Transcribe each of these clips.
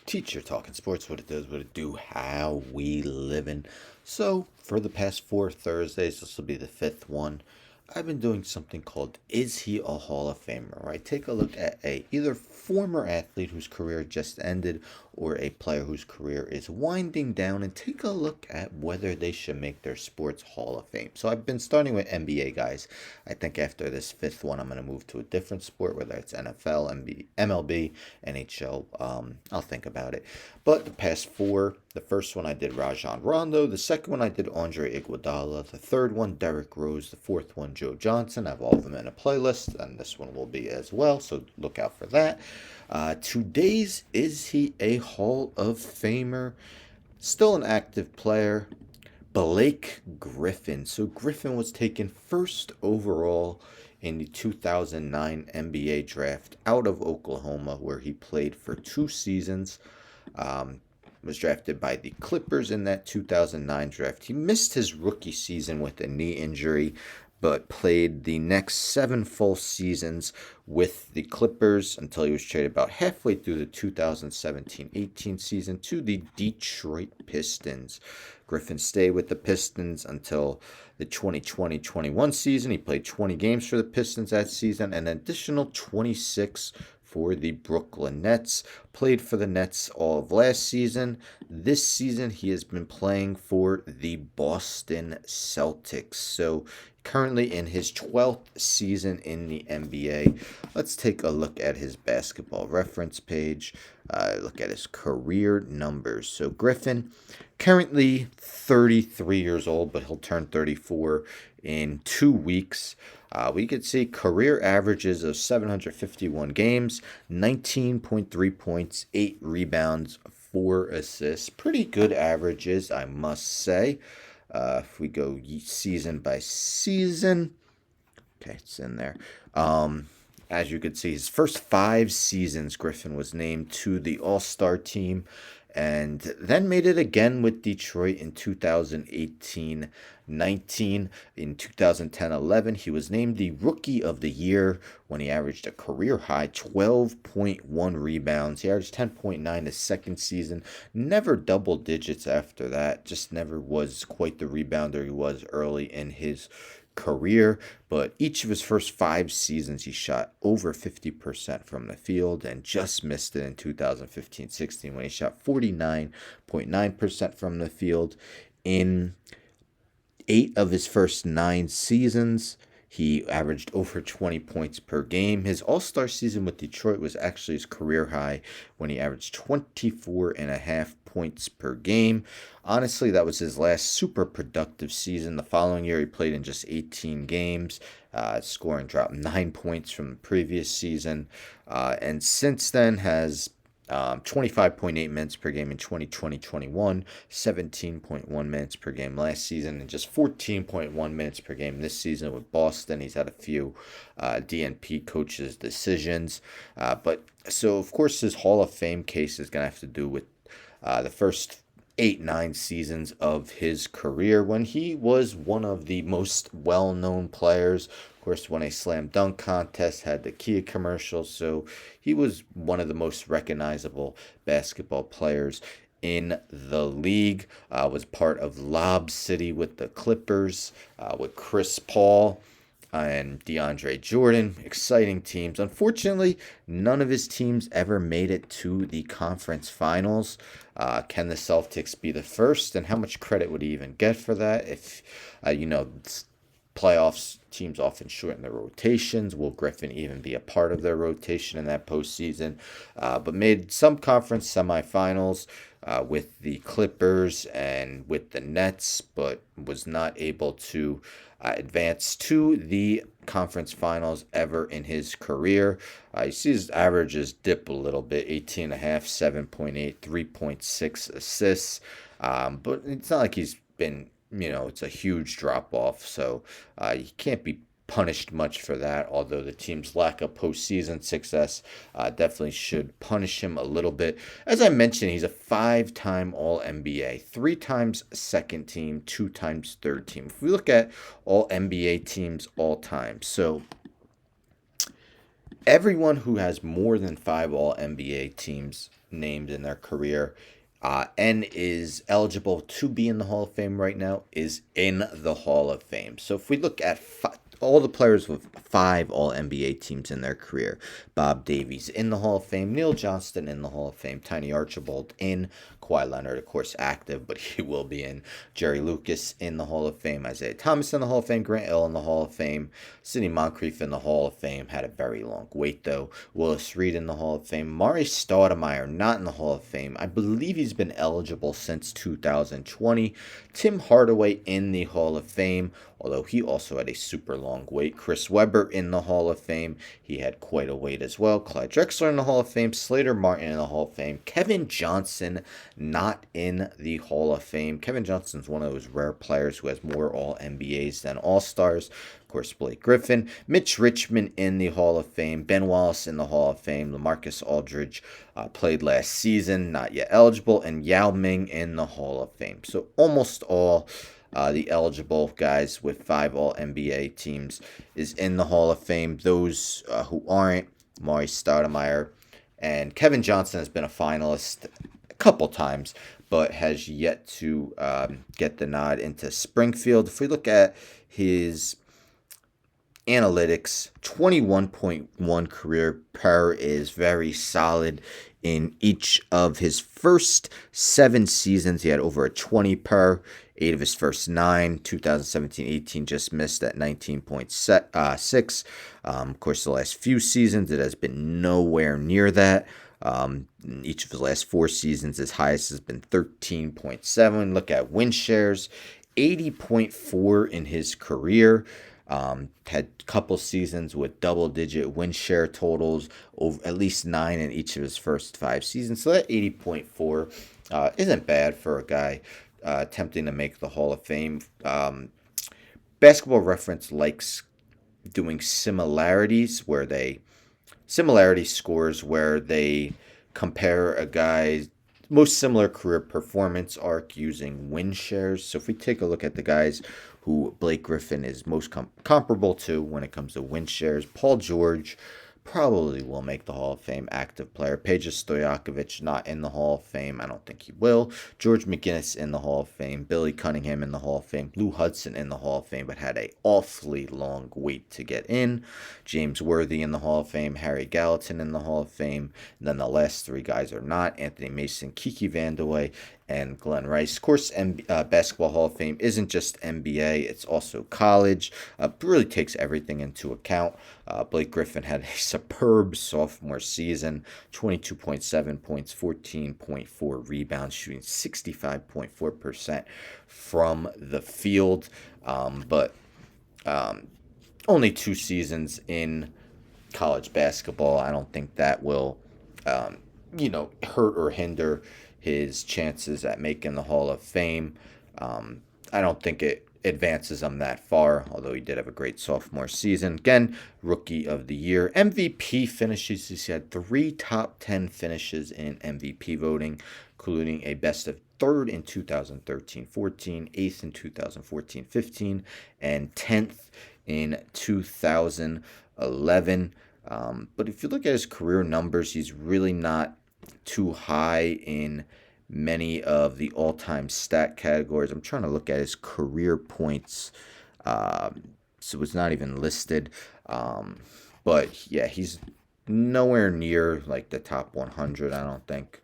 Teacher talking sports, what it does, what it do, how we living. So, for the past 4 Thursdays, this will be the fifth one. I've been doing something called "Is He a Hall of Famer?" Where I take a look at a either former athlete whose career just ended or a player whose career is winding down and take a look at whether they should make their sports Hall of Fame. So I've been starting with NBA guys. I think after this fifth one, I'm going to move to a different sport, whether it's NFL, MLB, NHL. I'll think about it. But the past four, the first one I did Rajon Rondo. The second one I did Andre Iguodala. The third one Derrick Rose. The fourth one Joe Johnson. I have all of them in a playlist, and this one will be as well. So look out for that. Today's Is He a Hall of Famer? Still an active player. Blake Griffin. So Griffin was taken first overall in the 2009 NBA draft out of Oklahoma, where he played for 2 seasons. Was drafted by the Clippers in that 2009 draft. He missed his rookie season with a knee injury, but played the next 7 full seasons with the Clippers until he was traded about halfway through the 2017-18 season to the Detroit Pistons. Griffin stayed with the Pistons until the 2020-21 season. He played 20 games for the Pistons that season, and an additional 26 for the Brooklyn Nets. Played for the Nets all of last season. This season, he has been playing for the Boston Celtics. So currently in his 12th season in the NBA. Let's take a look at his basketball reference page. Look at his career numbers. So Griffin, currently 33 years old, but he'll turn 34 in 2 weeks. We could see career averages of 751 games, 19.3 points, 8 rebounds, 4 assists. Pretty good averages, I must say. If we go season by season, okay, it's in there. As you can see, his first 5 seasons, Griffin was named to the All-Star team and then made it again with Detroit in 2018-19. In 2010-11, he was named the Rookie of the Year when he averaged a career-high 12.1 rebounds. He averaged 10.9 his second season. Never double digits after that. Just never was quite the rebounder he was early in his career, but each of his first 5 seasons he shot over 50% from the field and just missed it in 2015-16 when he shot 49.9% from the field. In 8 of his first 9 seasons, he averaged over 20 points per game. His All-Star season with Detroit was actually his career high when he averaged 24.5 points per game. Honestly, that was his last super productive season. The following year, he played in just 18 games. Scoring dropped 9 points from the previous season. And since then has 25.8 minutes per game in 2020-21, 17.1 minutes per game last season, and just 14.1 minutes per game this season with Boston. He's had a few DNP coaches' decisions. But so, of course, his Hall of Fame case is going to have to do with the first 8-9 seasons of his career when he was one of the most well-known players. Of course, won a slam dunk contest, had the Kia commercials, so he was one of the most recognizable basketball players in the league. Was part of Lob City with the Clippers, with Chris Paul and DeAndre Jordan. Exciting teams. Unfortunately, none of his teams ever made it to the conference finals. Can the Celtics be the first? And how much credit would he even get for that? If, playoffs, teams often shorten their rotations. Will Griffin even be a part of their rotation in that postseason? But made some conference semifinals with the Clippers and with the Nets, but was not able to advance to the conference finals ever in his career. You see his averages dip a little bit, 18.5, 7.8, 3.6 assists. But it's not like he's been, it's a huge drop off. So he can't be punished much for that, although the team's lack of postseason success definitely should punish him a little bit. As I mentioned, he's a 5-time All-NBA, 3 times second team, 2 times third team. If we look at all NBA teams all time, so Everyone who has more than 5 All-NBA teams named in their career and is eligible to be in the Hall of Fame right now is in the Hall of Fame. So if we look at all the players with 5 All-NBA teams in their career, Bob Davies in the Hall of Fame, Neil Johnston in the Hall of Fame, Tiny Archibald in, Kawhi Leonard, of course, active, but he will be in, Jerry Lucas in the Hall of Fame, Isaiah Thomas in the Hall of Fame, Grant Hill in the Hall of Fame, Sidney Moncrief in the Hall of Fame, had a very long wait though, Willis Reed in the Hall of Fame, Mari Stoudemire not in the Hall of Fame, I believe he's been eligible since 2020, Tim Hardaway in the Hall of Fame, although he also had a super long wait, Chris Webber in the Hall of Fame, he had quite a wait as well, Clyde Drexler in the Hall of Fame, Slater Martin in the Hall of Fame, Kevin Johnson not in the Hall of Fame. Kevin Johnson's one of those rare players who has more All-NBAs than All-Stars. Of course, Blake Griffin. Mitch Richmond in the Hall of Fame. Ben Wallace in the Hall of Fame. LaMarcus Aldridge played last season, not yet eligible. And Yao Ming in the Hall of Fame. So almost all the eligible guys with 5 All-NBA teams is in the Hall of Fame. Those who aren't, Mari Stoudemire and Kevin Johnson has been a finalist couple times, but has yet to get the nod into Springfield. If we look at his analytics, 21.1 career per is very solid. In each of his first 7 seasons, he had over a 20 per. 8 of his first 9. 2017-18 just missed at 19.6. Of course, the last few seasons, it has been nowhere near that. In each of his last 4 seasons, his highest has been 13.7. Look at win shares, 80.4 in his career. Had a couple seasons with double-digit win share totals, over at least 9 in each of his first 5 seasons. So that 80.4 isn't bad for a guy attempting to make the Hall of Fame. Basketball Reference likes doing similarity scores where they compare a guy's most similar career performance arc using win shares. So if we take a look at the guys who Blake Griffin is most comparable to when it comes to win shares, Paul George probably will make the Hall of Fame, active player. Peja Stojakovic not in the Hall of Fame. I don't think he will. George McGinnis in the Hall of Fame. Billy Cunningham in the Hall of Fame. Lou Hudson in the Hall of Fame, but had a awfully long wait to get in. James Worthy in the Hall of Fame. Harry Gallatin in the Hall of Fame. And then the last 3 guys are not. Anthony Mason, Kiki Vandeweghe, and Glenn Rice. Of course, Basketball Hall of Fame isn't just NBA, it's also college. Really takes everything into account. Blake Griffin had a superb sophomore season, 22.7 points, 14.4 rebounds, shooting 65.4% from the field. But only 2 seasons in college basketball. I don't think that will, hurt or hinder his chances at making the Hall of Fame. I don't think it advances him that far, although he did have a great sophomore season. Again, Rookie of the Year. MVP finishes. He's had 3 top 10 finishes in MVP voting, including a best of 3rd in 2013-14, 8th in 2014-15, and 10th in 2011. But if you look at his career numbers, he's really not too high in many of the all-time stat categories. I'm trying to look at his career points, so it's not even listed. But yeah, he's nowhere near like the top 100, I don't think.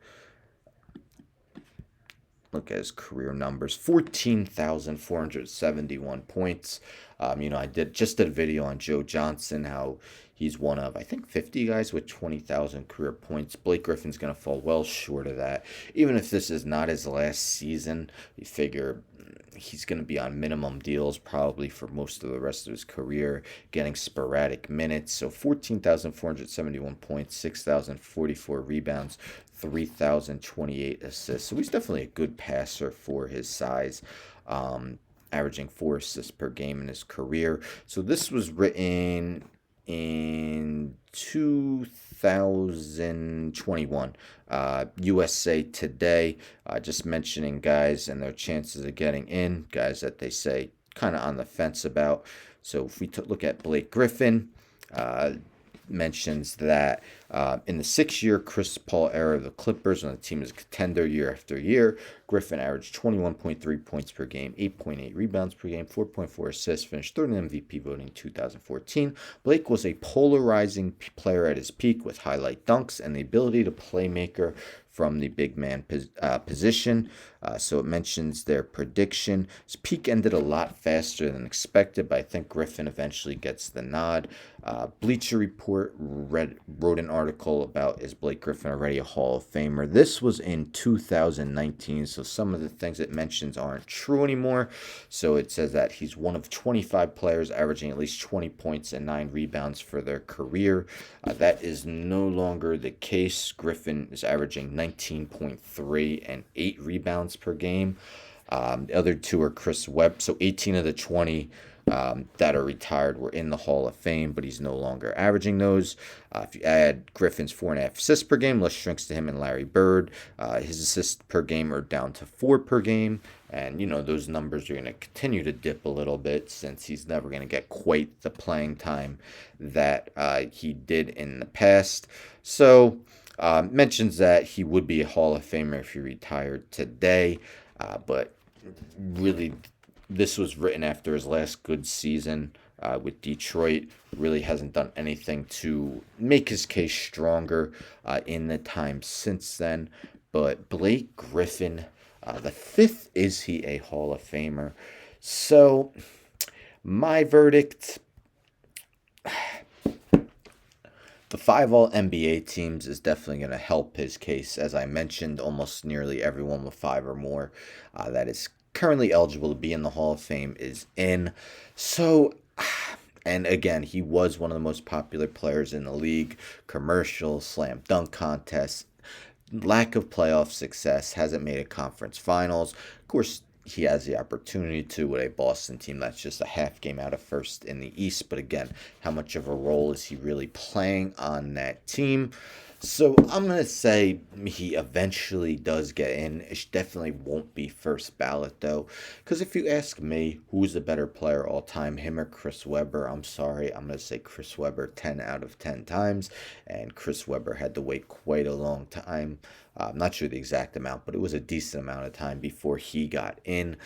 Look at his career numbers: 14,471 points. I did a video on Joe Johnson, how he's one of, I think, 50 guys with 20,000 career points. Blake Griffin's going to fall well short of that. Even if this is not his last season, you figure he's going to be on minimum deals probably for most of the rest of his career, getting sporadic minutes. So 14,471 points, 6,044 rebounds, 3,028 assists. So he's definitely a good passer for his size, averaging 4 assists per game in his career. So this was written in 2021. USA Today, just mentioning guys and their chances of getting in, guys that they say kind of on the fence about. So if we look at Blake Griffin, mentions that in the 6 year Chris Paul era of the Clippers, when the team is a contender year after year, Griffin averaged 21.3 points per game, 8.8 rebounds per game, 4.4 assists, finished third in MVP voting in 2014. Blake was a polarizing player at his peak with highlight dunks and the ability to playmaker from the big man position. So it mentions their prediction. His peak ended a lot faster than expected, but I think Griffin eventually gets the nod. Bleacher Report wrote an article about, is Blake Griffin already a Hall of Famer? This was in 2019, so some of the things it mentions aren't true anymore. So it says that he's one of 25 players averaging at least 20 points and 9 rebounds for their career. That is no longer the case. Griffin is averaging 19.3 and 8 rebounds per game. The other two are Chris Webb. So 18 of the 20 that are retired were in the Hall of Fame, but he's no longer averaging those. If you add Griffin's 4.5 assists per game, less shrinks to him and Larry Bird. His assists per game are down to 4 per game. And, those numbers are going to continue to dip a little bit since he's never going to get quite the playing time that he did in the past. So, mentions that he would be a Hall of Famer if he retired today. But really, this was written after his last good season with Detroit. Really hasn't done anything to make his case stronger in the time since then. But Blake Griffin, the fifth, is he a Hall of Famer? So, my verdict, the 5 all NBA teams is definitely going to help his case. As I mentioned, almost nearly everyone with 5 or more that is currently eligible to be in the Hall of Fame is in. So, and again, he was one of the most popular players in the league. Commercials, slam dunk contests, lack of playoff success, hasn't made a conference finals. Of course, he has the opportunity to with a Boston team that's just a half game out of first in the East. But again, how much of a role is he really playing on that team? So I'm going to say he eventually does get in. It definitely won't be first ballot, though. Because if you ask me, who's the better player all time, him or Chris Webber, I'm sorry. I'm going to say Chris Webber 10 out of 10 times. And Chris Webber had to wait quite a long time. I'm not sure the exact amount, but it was a decent amount of time before he got in.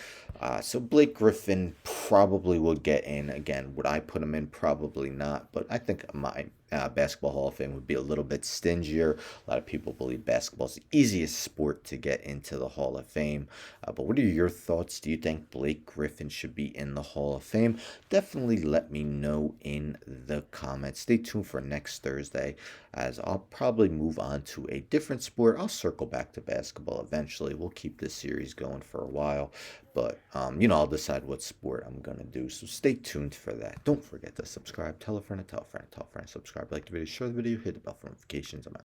So Blake Griffin probably will get in. Again, would I put him in? Probably not. But I think my Basketball Hall of Fame would be a little bit stingier. A lot of people believe basketball is the easiest sport to get into the Hall of Fame. But what are your thoughts? Do you think Blake Griffin should be in the Hall of Fame? Definitely let me know in the comments. Stay tuned for next Thursday, as I'll probably move on to a different sport. I'll circle back to basketball eventually. We'll keep this series going for a while. But, I'll decide what sport I'm going to do. So stay tuned for that. Don't forget to subscribe. Tell a friend, tell a friend, tell a friend. Subscribe, like the video, share the video, hit the bell for notifications. I'm out.